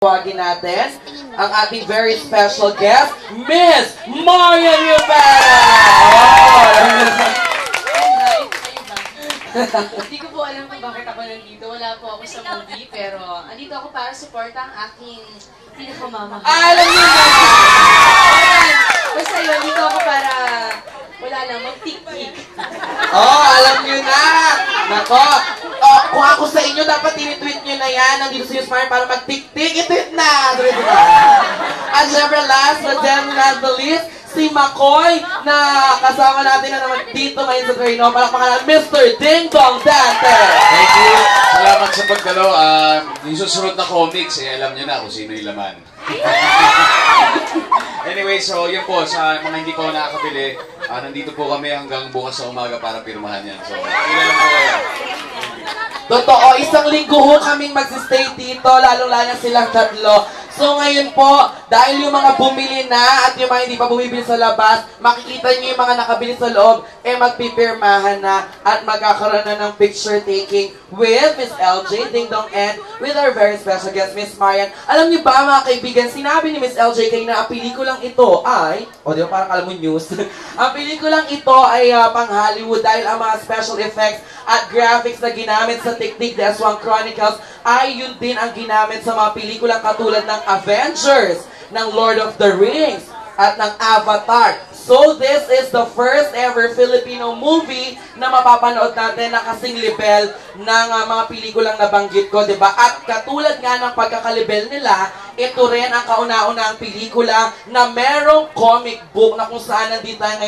Tawagin natin ang ating very special guest, Miss Marian Rivera! Hindi ko po alam kung bakit ako nandito. Wala po ako sa movie, pero andito ako para suporta ang aking pinakamamahal. Alam niyo na! Basta yun, dito ako para, wala lang, mag-tik-tik. Alam niyo na! Nako! Kung ako sa inyo, dapat tinitweet niyo na yan. Nandito si Miss Marian para mag-tik-tik. I-tweet na! At syempre last but definitely not the least, si Makoy na kasama natin na naman dito ngayon sa Torino. Palakpakan natin, Mr. Ding Dong Dante! Thank you! Salamat sa pagdalo. Yung susunod na comics, alam niyo na kung sino yung laman. Anyway, so yun po, sa mga hindi po nakakabili, nandito po kami hanggang bukas sa umaga para pirmahan yan. So, ilan lang po kayo. Totoo, isang linggo ho kaming magsistay dito, lalong-lalo silang tatlo. So ngayon po, dahil yung mga bumili na at yung mga hindi pa bumibili sa labas, makikita nyo yung mga nakabili sa loob, magpipirmahan na at magkakaroon na ng picture taking with Miss LJ, Ding Dong, and with our very special guest, Miss Marian. Alam niyo ba mga kaibigan, sinabi ni Miss LJ kayo na ang pelikulang ito ay, di ba parang alam mo news, ang pelikulang ito ay pang Hollywood dahil ang mga special effects at graphics na ginamit sa Tiktik The Aswang Chronicles ay yun din ang ginamit sa mga pelikulang katulad ng Avengers, ng Lord of the Rings, at ng Avatar. So this is the first ever Filipino movie na mapapanood natin na kasing level ng mga pelikulang nabanggit ko, diba? At katulad nga ng pagkakalibel nila, ito rin ang kauna-unahang pelikula na merong comic book na kung saan nandito tayo ngayon